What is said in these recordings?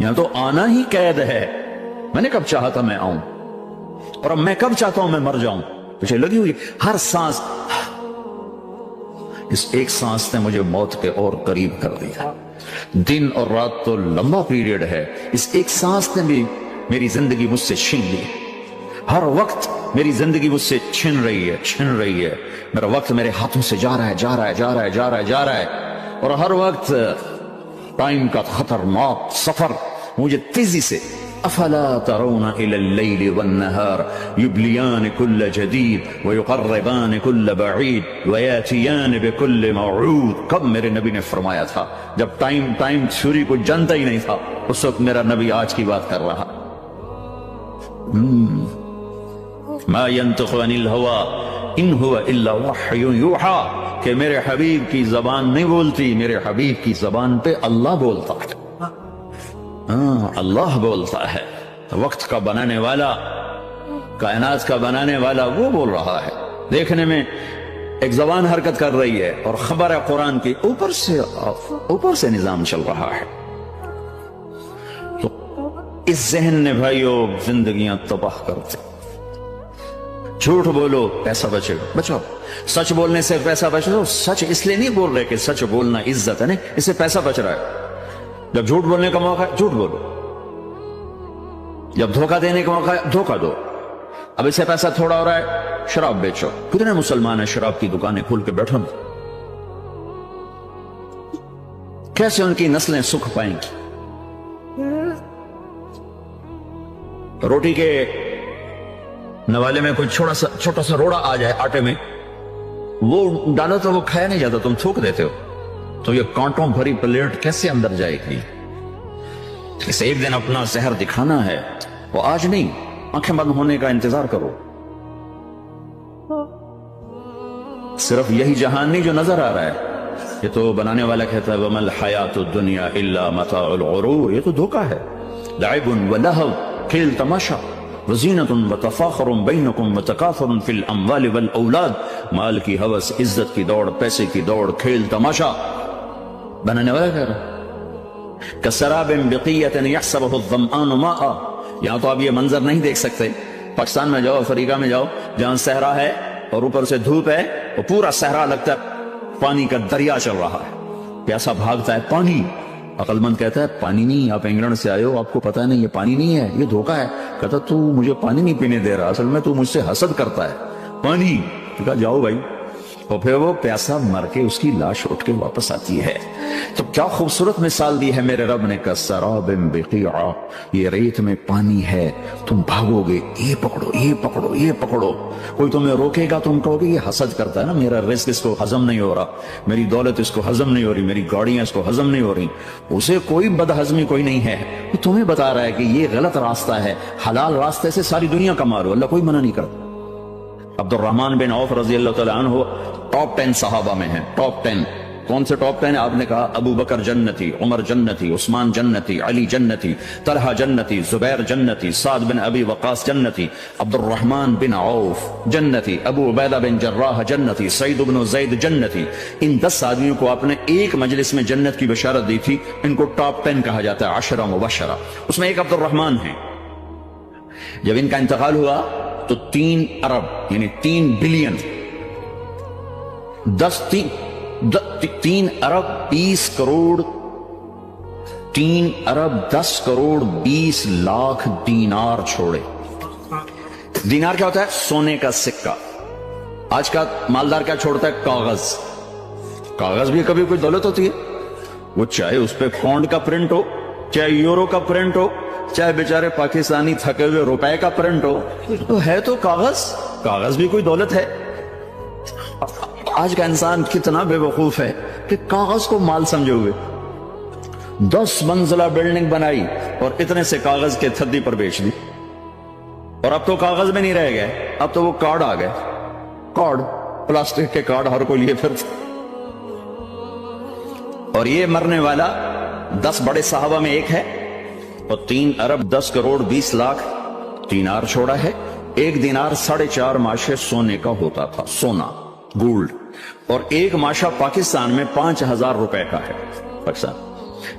یہاں تو آنا ہی قید ہے. میں نے کب چاہا تھا میں آؤں، اور اب میں کب چاہتا ہوں میں مر جاؤں. پیچھے لگی ہوئی ہر سانس، اس ایک سانس نے مجھے موت کے اور قریب کر دیا. دن اور رات تو لمبا پیریڈ ہے، اس ایک سانس نے بھی میری زندگی مجھ سے چھین لی. ہر وقت میری زندگی مجھ سے چھن رہی ہے. میرا وقت میرے ہاتھوں سے جا رہا ہے، اور ہر وقت ٹائم کا خطرناک سفر مجھے تیزی سے. افلا ترون الى الليل والنهار يبليان كل جديد ويقربان كل بعيد وياتيان بكل موعود. کب میرے نبی نے فرمایا تھا؟ جب ٹائم تھیوری کو جانتا ہی نہیں تھا، اس وقت میرا نبی آج کی بات کر رہا. ما ينطق عن الهوى ان هو الا وحي يوحى، کہ میرے حبیب کی زبان نہیں بولتی، میرے حبیب کی زبان پہ اللہ بولتا ہے. اللہ بولتا ہے. وقت کا بنانے والا، کائنات کا بنانے والا وہ بول رہا ہے. دیکھنے میں ایک زبان حرکت کر رہی ہے اور خبر ہے قرآن کی اوپر سے نظام چل رہا ہے. تو اس ذہن نے بھائیو زندگیاں تباہ کرتے. جھوٹ بولو پیسہ بچے گا، بچاؤ. سچ بولنے سے پیسہ بچ رہا. سچ اس لیے نہیں بول رہے کہ سچ بولنا عزت ہے، نہیں، اس سے پیسہ بچ رہا ہے. جب جھوٹ بولنے کا موقع ہے جھوٹ بولو، جب دھوکہ دینے کا موقع ہے دھوکہ دو. اب اس سے پیسہ تھوڑا ہو رہا ہے، شراب بیچو. کتنے مسلمان ہیں شراب کی دکانیں کھول کے بیٹھو؟ کیسے ان کی نسلیں سکھ پائیں گی؟ روٹی کے نوالے میں کوئی چھوٹا سا روڑا آ جائے آٹے میں، وہ ڈالو تو وہ کھایا نہیں جاتا، تم تھوک دیتے ہو. تو یہ کانٹوں بھری پلیٹ کیسے اندر جائے گی؟ اسے ایک دن اپنا زہر دکھانا ہے، وہ آج نہیں، آنکھیں بند ہونے کا انتظار کرو. صرف یہی جہان نہیں جو نظر آ رہا ہے. یہ تو بنانے والا کہتا ہے وَمَا الْحَيَاةُ الدُّنْيَا إِلَّا مَتَاعُ الْغُرُورِ. یہ تو دھوکہ ہے. لَعِبٌ وَلَهْوٌ، کھیل تماشا. وَزِينَةٌ وَتَفَاخُرٌ بَيْنَكُمْ وَتَكَاثُرٌ فِي الْأَمْوَالِ وَالْأَوْلَادِ. مال کی ہوس، عزت کی دوڑ، پیسے کی دوڑ، کھیل تماشا. بنانے والا کہہ رہا كَسَرَابٍ بِقِيَّةٍ يَحْسَبُهُ الظَّمْآنُ مَاءً. یہاں تو آپ یہ منظر نہیں دیکھ سکتے. پاکستان میں جاؤ، افریقہ میں جاؤ، جہاں صحرا ہے اور اوپر سے دھوپ ہے، وہ پورا صحرا لگتا ہے پانی کا دریا چل رہا ہے. پیاسا بھاگتا ہے پانی. عقل مند کہتا ہے پانی نہیں، آپ انگلینڈ سے آئے ہو، آپ کو پتہ نہیں یہ پانی نہیں ہے، یہ دھوکہ ہے. کہتا تو مجھے پانی نہیں پینے دے رہا، اصل میں تو مجھ سے حسد کرتا ہے. پانی. کہا جاؤ بھائی. اور پھر وہ پیاسا مر کے اس کی لاش اٹھ کے واپس آتی ہے. تو کیا خوبصورت مثال دی ہے میرے رب نے. کَسَرَابٍ بِقِيعَةٍ، یہ ریت میں پانی ہے، تم بھاگو گے، یہ پکڑو یہ پکڑو یہ پکڑو. کوئی تمہیں روکے گا، تم کہو گے یہ حسد کرتا ہے نا، میرا رزق اس کو ہضم نہیں ہو رہا، میری دولت اس کو ہضم نہیں ہو رہی، میری گاڑیاں اس کو ہضم نہیں ہو رہی. اسے کوئی بد ہضمی کوئی نہیں ہے، وہ تمہیں بتا رہا ہے کہ یہ غلط راستہ ہے، حلال راستے سے ساری دنیا کما رہو. اللہ کوئی منع نہیں کرتا. عبد الرحمن بن عوف رضی اللہ تعالیٰ عنہ ٹاپ 10 صحابہ میں ہیں. ٹاپ 10 کون سے ٹاپ 10 آپ نے کہا؟ ابو بکر جنتی، عمر جنتی، عثمان جنتی، علی جنتی، طلحہ جنتی، زبیر جنتی، سعد بن ابی وقاص جنتی، عبد الرحمن بن عوف جنتی، ابو عبیدہ بن جراح جنتی، سعید بن زید جنتی. ان 10 آدمیوں کو آپ نے ایک مجلس میں جنت کی بشارت دی تھی. ان کو ٹاپ 10 کہا جاتا ہے، 10 مبشرہ. اس میں ایک عبد الرحمن ہیں. جب ان کا انتقال ہوا تو 3 ارب یعنی 3 بلین 3 ارب 20 کروڑ 3 ارب 10 کروڑ 20 لاکھ دینار چھوڑے. دینار کیا ہوتا ہے؟ سونے کا سکہ. آج کا مالدار کیا چھوڑتا ہے؟ کاغذ. کاغذ بھی کبھی کوئی دولت ہوتی ہے، وہ چاہے اس پہ پاؤنڈ کا پرنٹ ہو، چاہے یورو کا پرنٹ ہو، چاہے بیچارے پاکستانی تھکے ہوئے روپے کا پرنٹ ہو، تو ہے تو کاغذ. کاغذ بھی کوئی دولت ہے. آج کا انسان کتنا بے وقوف ہے کہ کاغذ کو مال سمجھے ہوئے 10 منزلہ بلڈنگ بنائی اور اتنے سے کاغذ کے تھدی پر بیچ دی. اور اب تو کاغذ میں نہیں رہ گئے، اب تو وہ کارڈ آ گئے. کارڈ، پلاسٹک کے کارڈ ہر کوئی لیے پھرتا. اور یہ مرنے والا 10 بڑے صحابہ میں ایک ہے، اور 3 ارب 10 کروڑ 20 لاکھ دینار چھوڑا ہے. ایک دینار 4.5 ماشے سونے کا ہوتا تھا، سونا، گولڈ. اور ایک ماشا پاکستان میں 5000 روپے کا ہے. پاکستان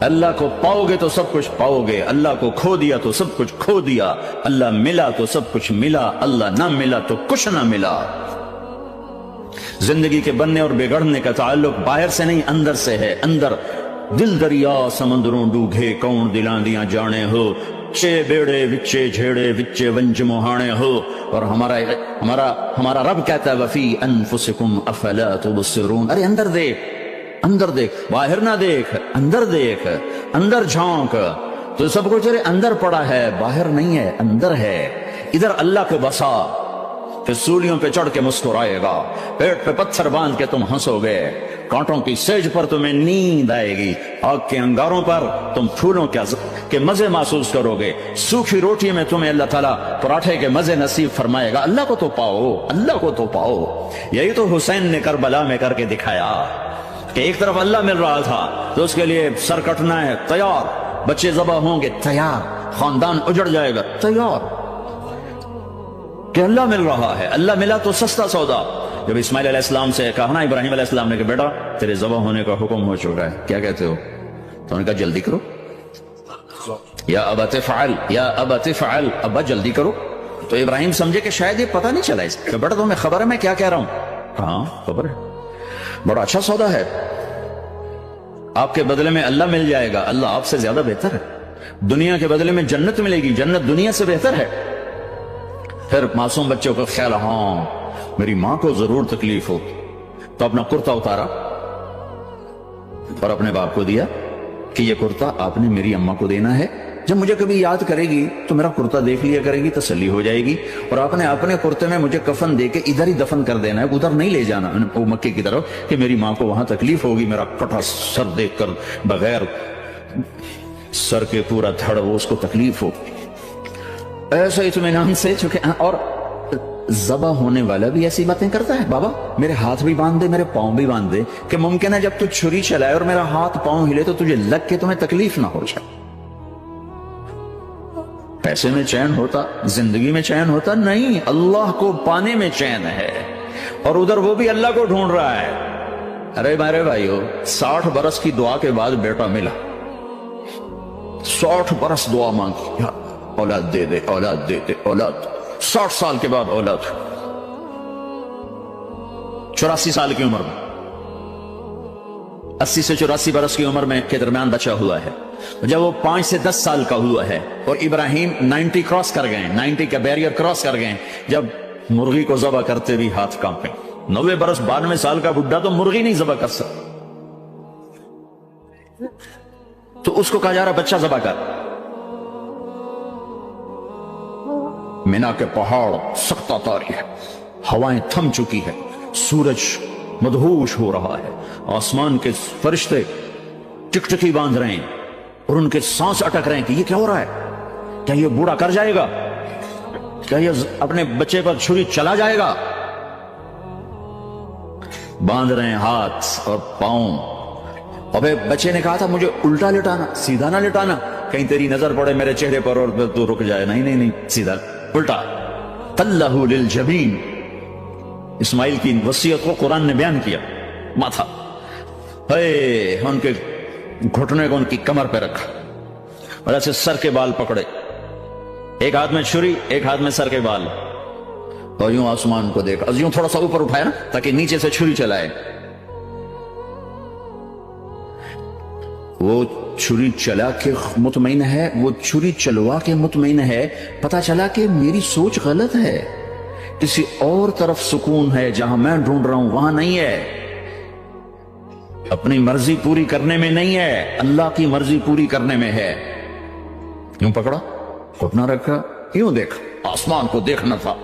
اللہ کو پاؤ گے تو سب کچھ پاؤ گے، اللہ کو کھو دیا تو سب کچھ کھو دیا، اللہ ملا تو سب کچھ ملا، اللہ نہ ملا تو کچھ نہ ملا۔ زندگی کے بننے اور بگڑنے کا تعلق باہر سے نہیں اندر سے ہے۔ اندر دل دریا سمندروں ڈوگے کون دلاں دیاں جانے ہو، چے بیڑے وچے جھیڑے وچے ونج موہانے ہو، اور ہمارا رب کہتا ہے وفی انفسکم افلا تبصرون، ارے اندر دیکھ، اندر دیکھ، باہر نہ دیکھ، اندر دیکھ، اندر جھانک، تو سب کچھ تیرے اندر پڑا ہے، باہر نہیں ہے، اندر ہے۔ ادھر اللہ کو بسا، پھر سولیوں پہ چڑھ کے مسکرائے گا، پیٹ پہ پتھر باندھ کے تم ہنسو گے، کانٹوں کی سیج پر تمہیں نیند آئے گی، آگ کے انگاروں پر تم پھولوں کے مزے محسوس کرو گے، سوکھی روٹی میں تمہیں اللہ تعالیٰ پراٹھے کے مزے نصیب فرمائے گا۔ اللہ کو تو پاؤ، اللہ کو تو پاؤ۔ یہی تو حسین نے کربلا میں کر کے دکھایا کہ ایک طرف اللہ مل رہا تھا تو اس کے لیے سر کٹنا ہے تیار، بچے ذبح ہوں گے تیار، خاندان اجڑ جائے گا تیار، کہ اللہ مل رہا ہے۔ اللہ ملا تو سستا سودا۔ جب اسماعیل علیہ السلام سے کہا نا ابراہیم علیہ السلام نے کہ بیٹا تیرے ذبح ہونے کا حکم ہو چکا ہے، کیا کہتے ہو؟ تو انہوں نے کہا جلدی کرو، یا ابا تفعل، یا ابا تفعل، ابا جلدی کرو۔ تو ابراہیم سمجھے کہ شاید یہ پتہ نہیں چلا اس کہ بیٹا تمہیں خبر ہے میں کیا کہہ رہا ہوں؟ ہاں خبر ہے، بڑا اچھا سودا ہے، آپ کے بدلے میں اللہ مل جائے گا، اللہ آپ سے زیادہ بہتر ہے، دنیا کے بدلے میں جنت ملے گی، جنت دنیا سے بہتر ہے۔ پھر معصوم بچوں کا خیال، ہاں میری ماں کو ضرور تکلیف ہو، تو اپنا کرتا اتارا اور اپنے باپ کو دیا کہ یہ کرتا آپ نے میری اماں کو دینا ہے، جب مجھے کبھی یاد کرے گی تو میرا کرتا دیکھ لیا کرے گی، تسلی ہو جائے گی، اور آپ نے اپنے کرتے میں مجھے کفن دے کے ادھر ہی دفن کر دینا ہے، ادھر نہیں لے جانا مکے کی طرف کہ میری ماں کو وہاں تکلیف ہوگی، میرا کٹا سر دیکھ کر بغیر سر کے پورا دھڑ وہ اس کو تکلیف ہوگی۔ ایسا اطمینان سے، چونکہ اور ذبح ہونے والا بھی ایسی باتیں کرتا ہے، بابا میرے ہاتھ بھی باندھ دے، میرے پاؤں بھی باندھ دے، کہ ممکن ہے جب تو چھری چلائے اور میرا ہاتھ پاؤں ہلے تو تجھے لگ کے تمہیں تکلیف نہ ہو جائے۔ پیسے میں چین ہوتا، زندگی میں چین ہوتا نہیں، اللہ کو پانے میں چین ہے، اور ادھر وہ بھی اللہ کو ڈھونڈ رہا ہے۔ ارے میرے بھائیو، 60 برس کی دعا کے بعد بیٹا ملا، 60 برس دعا مانگی، اولاد دے دے، اولاد دے دے، اولاد، 60 سال کے بعد اولاد، 84 سال کی عمر میں، 80 سے 84 برس کی عمر میں کے درمیان بچہ ہوا ہے۔ جب وہ 5 سے 10 سال کا ہوا ہے اور ابراہیم 90 کراس کر گئے، 90 کا بیریئر کراس کر گئے، جب مرغی کو ذبح کرتے بھی ہاتھ کانپے، 90 برس 92 سال کا بڈھا تو مرغی نہیں ذبح کر سکتا، تو اس کو کہا جا رہا بچہ ذبح کر۔ مینا کے پہاڑ سختہ تاری ہے، ہوائیں تھم چکی ہے، سورج مدہوش ہو رہا ہے، آسمان کے فرشتے ٹکٹکی باندھ رہے ہیں اور ان کے سانس اٹک رہے ہیں کہ یہ کیا ہو رہا ہے، کیا یہ بوڑھا کر جائے گا، کیا یہ اپنے بچے پر چھری چلا جائے گا؟ باندھ رہے ہیں ہاتھ اور پاؤں۔ ابے بچے نے کہا تھا مجھے الٹا لٹانا، سیدھا نہ لٹانا، کہیں تیری نظر پڑے میرے چہرے پر اور تو رک جائے۔ نہیں نہیں نہیں، سیدھا الٹا۔ تلہ للجبین، اسماعیل کی وصیت کو قرآن نے بیان کیا، ماتھا ان کے گھٹنے کو ان کی کمر پہ رکھا اور ایسے سر کے بال پکڑے، ایک ہاتھ میں چھری ایک ہاتھ میں سر کے بال، اور یوں آسمان کو دیکھا، یوں تھوڑا سا اوپر اٹھایا تاکہ نیچے سے چھری چلائے۔ وہ چھری چلا کے مطمئن ہے، وہ چھری چلوا کے مطمئن ہے، پتا چلا کہ میری سوچ غلط ہے، کسی اور طرف سکون ہے، جہاں میں ڈھونڈ رہا ہوں وہاں نہیں ہے، اپنی مرضی پوری کرنے میں نہیں ہے، اللہ کی مرضی پوری کرنے میں ہے۔ یوں پکڑا، گھٹنا رکھا، یوں دیکھا، آسمان کو دیکھنا تھا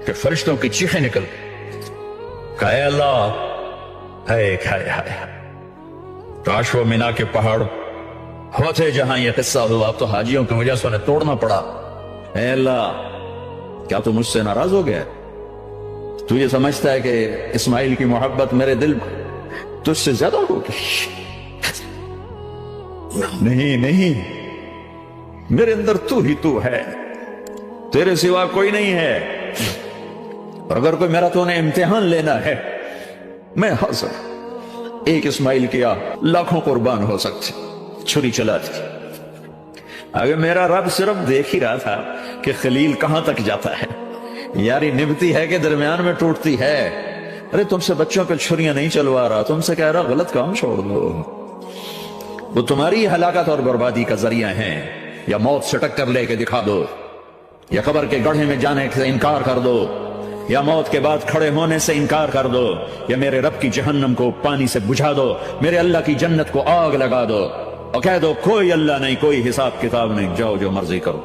کہ فرشتوں کی چیخیں نکل، کہا اے اللہ، ہائے ہائے ہائے، کاش وہ مینا کے پہاڑ ہوتے جہاں یہ قصہ ہوا، اب تو حاجیوں کی وجہ سے انہیں توڑنا پڑا۔ اے اللہ، کیا تو مجھ سے ناراض ہو گیا؟ تو یہ سمجھتا ہے کہ اسماعیل کی محبت میرے دل تجھ سے زیادہ ہوگی؟ نہیں نہیں، میرے اندر تو ہی تو ہے، تیرے سوا کوئی نہیں ہے، اور اگر کوئی میرا تو نے امتحان لینا ہے میں حاضر۔ ایک اسماعیل کیا لاکھوں قربان ہو سکتے، چھری چلاتی تھی. اگر میرا رب صرف دیکھ ہی رہا تھا کہ خلیل کہاں تک جاتا ہے، یاری نبھتی ہے کہ درمیان میں ٹوٹتی ہے. ارے تم سے بچوں پہ چھریاں نہیں چلوا رہا، تم سے کہہ رہا غلط کام چھوڑ دو. وہ تمہاری ہلاکت اور بربادی کا ذریعہ ہیں. یا موت سے ٹکر لے کے دکھا دو، یا قبر کے گڑھے میں جانے سے انکار کر دو، یا موت کے بعد کھڑے ہونے سے انکار کر دو، یا میرے رب کی جہنم کو پانی سے بجھا دو، میرے اللہ کی جنت کو آگ لگا دو اور کہہ دو کوئی اللہ نہیں، کوئی حساب کتاب نہیں، جاؤ جو مرضی کرو.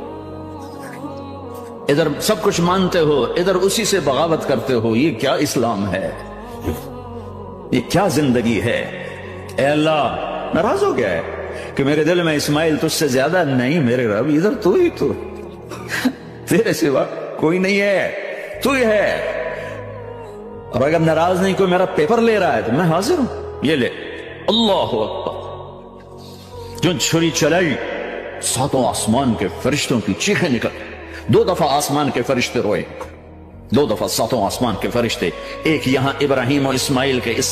ادھر سب کچھ مانتے ہو، ادھر اسی سے بغاوت کرتے ہو. یہ کیا اسلام ہے؟ یہ کیا زندگی ہے؟ اے اللہ ناراض ہو گیا ہے کہ میرے دل میں اسماعیل تجھ سے زیادہ نہیں. میرے رب ادھر تو ہی تو، تیرے سوا کوئی نہیں ہے، تو ہی ہے. اور اگر ناراض نہیں کوئی میرا پیپر لے رہا ہے تو میں حاضر ہوں. یہ لے. اللہ اکبر. جو چھری چلائی ساتوں آسمان کے فرشتوں کی چیخیں نکل. 2 دفعہ آسمان کے فرشتے روئے، 2 دفعہ ساتوں آسمان کے فرشتے. ایک یہاں ابراہیم اور اسماعیل کے اس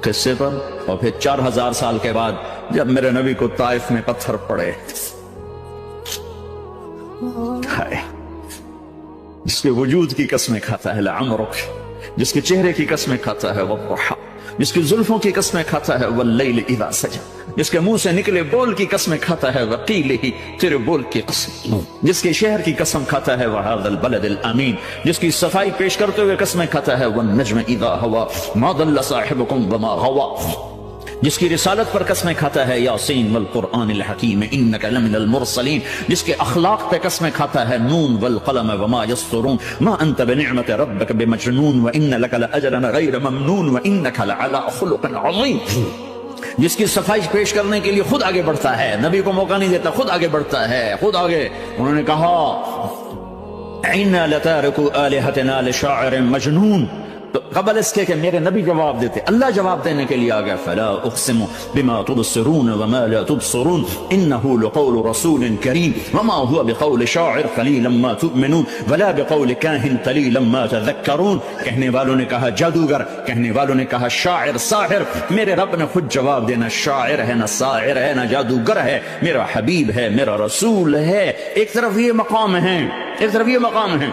قصے پر، اور پھر 4000 سال کے بعد جب میرے نبی کو طائف میں پتھر پڑے. جس کے وجود کی قسمیں کھاتا ہے لعمرک، جس کے چہرے کی قسمیں کھاتا ہے والضحى، جس کی زلفوں کی قسمیں کھاتا ہے واللیل اذا سجى، جس کے منہ سے نکلے بول کی قسمیں کھاتا ہے وقیلہ، تیرے بول کی قسم، جس کے شہر کی قسم کھاتا ہے وهذا البلد الامین، جس کی صفائی پیش کرتے ہوئے قسمیں کھاتا ہے والنجم اذا هوى ما ضل صاحبكم وما غوى، جس کی رسالت پر قسمیں کھاتا ہے یاسین والقرآن الحکیم انک لمن المرسلین، جس کے اخلاق پہ قسمیں کھاتا ہے نون والقلم وما یسطرون ما انت بنعمت ربک بمجنون وان لک لاجرا غیر ممنون وانک لعلی خلق عظیم، جس کی صفائی پیش کرنے کے لیے خود آگے بڑھتا ہے، نبی کو موقع نہیں دیتا، خود آگے بڑھتا ہے، خود آگے. انہوں نے کہا انا لتارکو آلہتنا لشاعر مجنون. تو قبل اس کے کہ میرے نبی جواب دیتے، اللہ جواب دینے کے لیے آگیا. فلا اقسم بما تبصرون وما لا تبصرون انه لقول رسول کریم وما هو بقول شاعر قلیلا ما تؤمنون ولا بقول کاہن قلیلا ما تذکرون. کہنے والوں نے کہا جادوگر، کہنے والوں نے کہا شاعر، ساحر. میرے رب نے خود جواب دینا شاعر ہے نہ ساحر ہے نہ جادوگر ہے، میرا حبیب ہے، میرا رسول ہے. ایک طرف یہ مقام ہے، ایک طرف یہ مقام ہے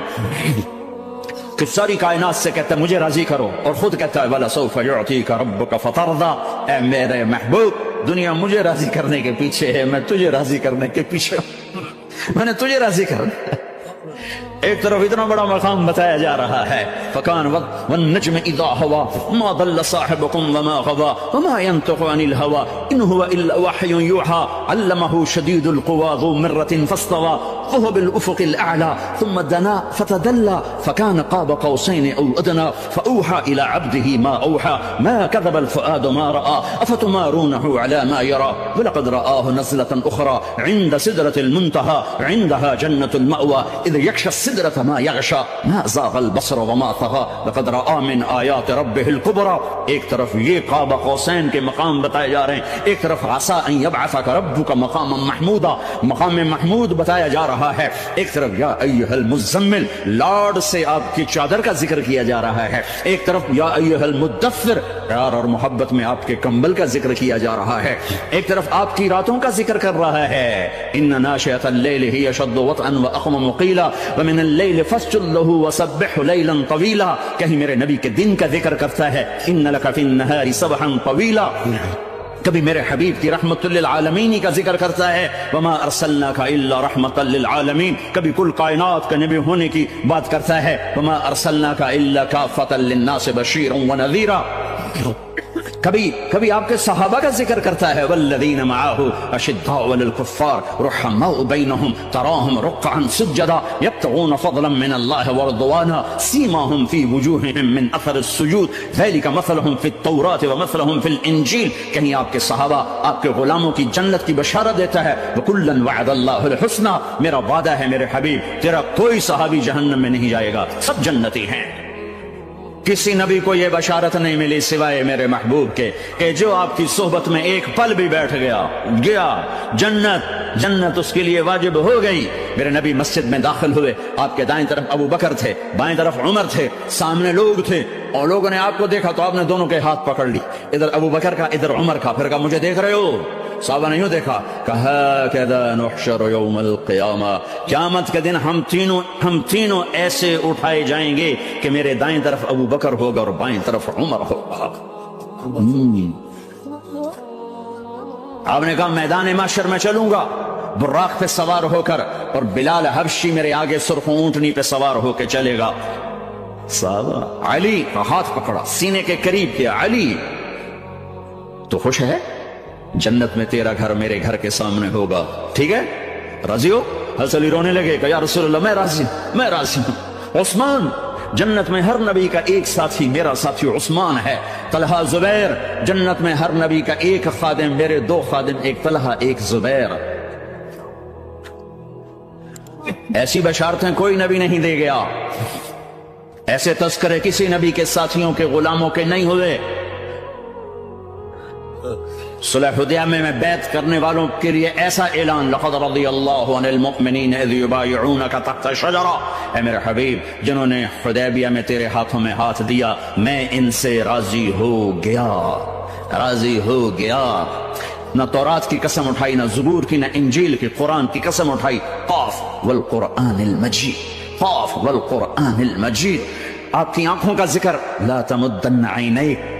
کہ ساری کائنات سے کہتا ہے مجھے راضی کرو، اور خود کہتا ہے وَلَسَوْفَ يُعْطِيكَ رَبُّكَ فَتَرْضَىٰ. اے میرے محبوب دنیا مجھے راضی کرنے کے پیچھے ہے، میں تجھے راضی کرنے کے پیچھے ہوں، میں نے تجھے راضی کرنا. ایک طرف اتنا بڑا مقام بتایا جا رہا ہے فَكَانَ وَالنَّجْمِ إِذَا هَوَىٰ مَا ضَلَّ صَاحِبُكُمْ وَمَا غَوَىٰ وَمَا يَنطِقُ عَنِ الْهَوَىٰ إِنْ هُوَ إِلَّا وَحْيٌ يُوحَىٰ عَلَّمَهُ شَدِيدُ الْقُوَىٰ ذُو مِرَّةٍ فَاسْتَوَىٰ وَهُوَ بِالْأُفُقِ الْأَعْلَىٰ ثُمَّ دَنَا فَتَدَلَّىٰ فَكَانَ قَابَ قَوْسَيْنِ أَوْ أَدْنَىٰ فَأَوْحَىٰ إِلَىٰ عَبْدِهِ مَا أَوْحَىٰ مَا كَذَبَ الْفُؤَادُ مَا رَأَىٰ أَفَتُمَارُونَهُ عَلَىٰ مَا يَرَىٰ وَلَقَدْ رَآهُ نَزْلَةً أُخْرَىٰ عِندَ سِدْرَةِ الْمُنتَهَىٰ عِندَهَا جَنَّةُ الْمَأْوَىٰ إِذْ يَغْشَى السِّدْرَةَ مَا يَغْشَىٰ ما زاغ البصر وما طغى لقد رأى من آیات ربه الكبرى. ایک طرف یہ قاب قوسین کے مقام بتائے جا رہے ہیں، ایک طرف عسى ان يبعثك ربك مقاما محمودا، مقام محمود بتایا جا رہا ہے. ایک طرف یا ایھا المزمل، لاڈ سے آپ کی چادر کا ذکر کیا جا رہا ہے. ایک طرف یا ایھا المدثر، پیار اور محبت میں آپ کے کمبل کا ذکر کیا جا رہا ہے. ایک طرف آپ کی راتوں کا ذکر کر رہا ہے ان ناشئة الليل هي اشد وطئا واقوم قیلا ومن الليل فاسجد له وسبح ليلا طويلا. کہیں میرے نبی کے دن کا ذکر کرتا ہے ان لك في النهار سبحا طويلا. کبھی میرے حبیب کی رحمت للعالمین کا ذکر کرتا ہے وما ارسلناک الا رحمتا للعالمین. کبھی کل کائنات کا نبی ہونے کی بات کرتا ہے وما ارسلناک الا کافتا للناس بشیرا ونذیرا. کبھی آپ کے صحابہ کا ذکر کرتا ہے والذین معه اشداء علی الکفار رحماء بینہم تراہم رکعا سجدا یبتغون فضلا من اللہ ورضوانا سیماہم فی وجوہہم من اثر السجود ذلک مثلہم فی التوراۃ ومثلہم فی الانجیل. کہیں آپ کے صحابہ آپ کے غلاموں کی جنت کی بشارت دیتا ہے وکلا وعد اللہ الحسنى. میرا وعدہ ہے میرے حبیب تیرا کوئی صحابی جہنم میں نہیں جائے گا، سب جنتی ہیں. کسی نبی کو یہ بشارت نہیں ملی سوائے میرے محبوب کے کہ جو آپ کی صحبت میں ایک پل بھی بیٹھ گیا جنت اس کے لیے واجب ہو گئی. میرے نبی مسجد میں داخل ہوئے، آپ کے دائیں طرف ابو بکر تھے، بائیں طرف عمر تھے، سامنے لوگ تھے، اور لوگوں نے آپ کو دیکھا تو آپ نے دونوں کے ہاتھ پکڑ لی، ادھر ابو بکر کا ادھر عمر کا. پھر کہا مجھے دیکھ رہے ہو؟ صحابہ نے یوں دیکھا کہا کذا نحشر یوم القیامہ، قیامت کے دن ہم تینوں ایسے اٹھائے جائیں گے کہ میرے دائیں طرف ابو بکر ہوگا اور بائیں طرف عمر ہوگا۔ آپ نے کہا میدان محشر میں چلوں گا براق پہ سوار ہو کر، اور بلال حبشی میرے آگے سرخ اونٹنی پہ سوار ہو کے چلے گا۔ صحابہ علی کا ہاتھ پکڑا، سینے کے قریب کیا، علی تو خوش ہے؟ جنت میں تیرا گھر میرے گھر کے سامنے ہوگا، ٹھیک ہے؟ راضی ہو؟ حضرت علی رونے لگے کہ یا رسول اللہ میں راضی ہوں۔ عثمان، جنت میں ہر نبی کا ایک ساتھی میرا ساتھی عثمان ہے۔ طلحہ، زبیر، جنت میں ہر نبی کا ایک خادم میرے دو خادم، ایک طلحہ ایک زبیر۔ ایسی بشارتیں کوئی نبی نہیں دے گیا، ایسے تذکرے کسی نبی کے ساتھیوں کے غلاموں کے نہیں ہوئے۔ صلح حدیبیہ میں بیعت کرنے والوں کے لیے ایسا اعلان، لقد رضی اللہ عن المؤمنین اذ یبایعونک تحت الشجرہ، اے میرے حبیب جنہوں نے حدیبیہ میں تیرے ہاتھوں میں ہاتھ دیا میں ان سے راضی ہو گیا، راضی ہو گیا۔ نہ تورات کی قسم اٹھائی، نہ زبور کی، نہ انجیل کی، قرآن کی قسم اٹھائی۔ قاف والقرآن المجید، قاف والقرآن المجید۔ آپ کی آنکھوں کا ذکر لا تمدن عینیک،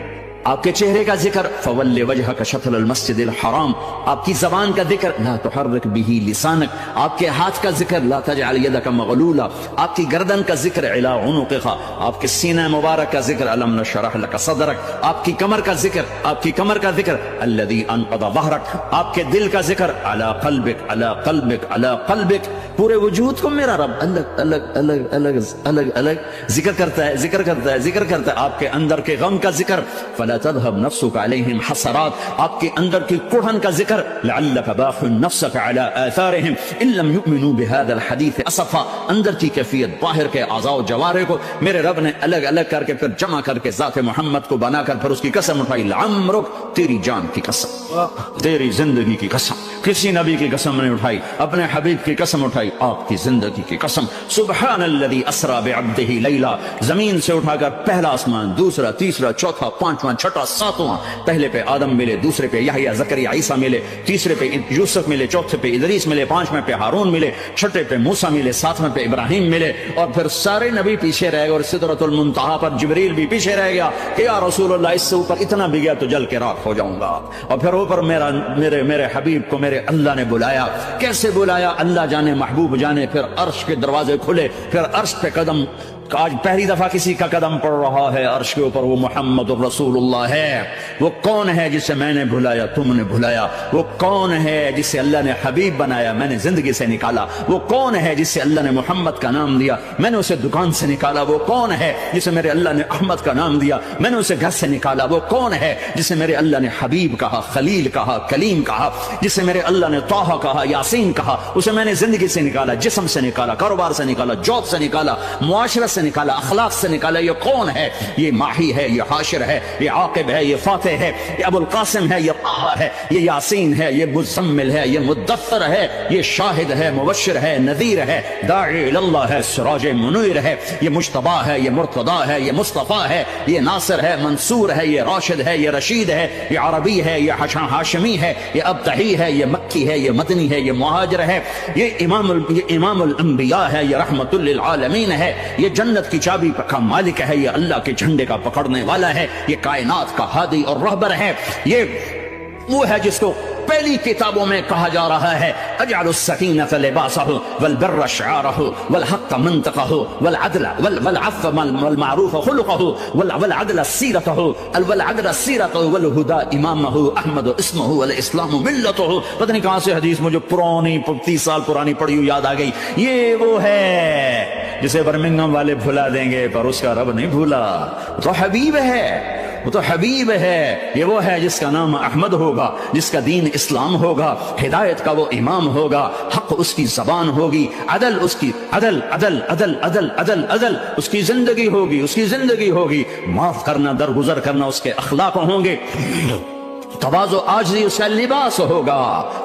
آپ کے چہرے کا ذکر فول وجہک شطر المسجد الحرام، آپ کی زبان کا ذکر لا تحرک بہ لسانک، آپ کے ہاتھ کا ذکر لا تجعل یدک مغلولا، آپ کی گردن کا ذکر علی عنقک، آپ کے سینہ مبارک کا ذکر الم نشرح لک صدرک، آپ کی کمر کا ذکر، آپ کی کمر کا ذکر الذی انقض ظہرک، آپ کے دل کا ذکر علی قلبک علی قلبک علی قلبک۔ پورے وجود کو میرا رب الگ الگ الگ الگ الگ الگ ذکر کرتا ہے، ذکر کرتا ہے، ذکر کرتا ہے۔ آپ کے اندر کے غم کا ذکر فلا تذهب نفسك عليهم حسرات، آپ کے اندر کی کڑھن کا ذکر لعلك باخع نفسك على آثارهم ان لم يؤمنوا بهذا الحديث اسفا، اندر کی کیفیت باہر کے اعضاء و جوارح کو میرے رب نے الگ الگ کر کے پھر جمع کر کے ذات محمد کو بنا کر پھر اس کی قسم اٹھائی، لعمرک، تیری جان کی قسم، تیری زندگی کی قسم۔ کسی نبی کی قسم نہیں اٹھائی، اپنے حبیب کی قسم اٹھائی، آپ کی زندگی کی قسم۔ سبحان الذي اسرى بعبده ليلا، زمین سے اٹھا کر پہلا آسمان، دوسرا، تیسرا، چوتھا، پانچواں، چھٹا، ساتواں، پہلے پہ آدم ملے، دوسرے پہ یحییٰ، زکریا، عیسیٰ ملے، تیسرے پہ یوسف ملے، چوتھے پہ ادریس ملے، پانچویں پہ ہارون ملے، چھٹے پہ موسیٰ ملے، ساتویں پہ ابراہیم ملے، اور پھر سارے نبی پیچھے رہ گئے، اور سدرۃ المنتہا پر جبریل بھی پیچھے رہ گیا کہ یا رسول اللہ اس سے اوپر اتنا بھی گیا تو جل کے راکھ ہو جاؤں گا۔ اور پھر اوپر میرے حبیب کو میرے اللہ نے بلایا، کیسے بلایا اللہ جانے، محبوب جانے۔ پھر عرش کے دروازے کھلے، پھر عرش پہ قدم، آج پہلی دفعہ کسی کا قدم پڑ رہا ہے عرش کے اوپر، وہ محمد الرسول اللہ ہے۔ وہ کون ہے جسے میں نے بھلایا، تم نے بھلایا؟ وہ کون ہے جسے اللہ نے حبیب بنایا، میں نے زندگی سے نکالا؟ وہ کون ہے جسے اللہ نے محمد کا نام دیا، میں نے اسے دکان سے نکالا؟ وہ کون ہے جسے میرے اللہ نے احمد کا نام دیا، میں نے اسے گھر سے نکالا؟ وہ کون ہے جسے میرے اللہ نے حبیب کہا، خلیل کہا، کلیم کہا، جسے میرے اللہ نے طٰہٰ کہا، یاسین کہا؟ اسے میں نے زندگی سے نکالا، جسم سے نکالا، کاروبار سے نکالا، جاب سے نکالا، معاشرت سے نکالا، اخلاق سے نکالا۔ یہ کون ہے؟ یہ ماہی ہے، یہ حاشر ہے، یہ عاقب ہے، یہ فاتح ہے، یہ ابو القاسم ہے، یہ طٰہٰ ہے، یہ یاسین ہے، یہ مزمل ہے، یہ مدثر ہے، یہ شاہد ہے، مبشر ہے، نذیر ہے، داعی اللہ ہے، سراج منیر ہے، یہ مجتبیٰ ہے، یہ مرتضیٰ ہے، یہ مصطفیٰ ہے، یہ ناصر ہے، منصور ہے، یہ راشد ہے، یہ رشید ہے، یہ عربی ہے، یہ ہاشمی ہے، یہ ابتحی ہے، یہ مکی ہے، یہ مدنی ہے، یہ مہاجر ہے، یہ امام الانبیاء ہے، یہ رحمت للعالمین ہے، یہ جنت کی چابی کا مالک ہے، یہ اللہ کے جھنڈے کا پکڑنے والا ہے، یہ کائنات کا ہادی اور رہبر ہے، یہ وہ ہے جس کو پہلی کتابوں میں کہا جا رہا ہے اجعل السکینۃ لباسہ والبر شعارہ والحق منطقہ والعدل والعفو والمعروف خلقہ والعدل سیرتہ والہدى امامہ احمد اسمہ والاسلام ملتہ۔ پتہ نہیں کہاں سے حدیث مجھے پرانی 30 سال پرانی پڑھی ہوئی یاد آ گئی۔ یہ وہ ہے جسے برمنگھم والے بھلا دیں گے پر اس کا رب نہیں بھولا، تو حبیب ہے، وہ تو حبیب ہے۔ یہ وہ ہے جس کا نام احمد ہوگا، جس کا دین اسلام ہوگا، ہدایت کا وہ امام ہوگا، حق اس کی زبان ہوگی، عدل اس کی عدل عدل عدل عدل عدل عدل اس کی زندگی ہوگی، اس کی زندگی ہوگی، معاف کرنا، درگزر کرنا اس کے اخلاق ہوں گے، تواضع عاجزی اس کا لباس ہوگا،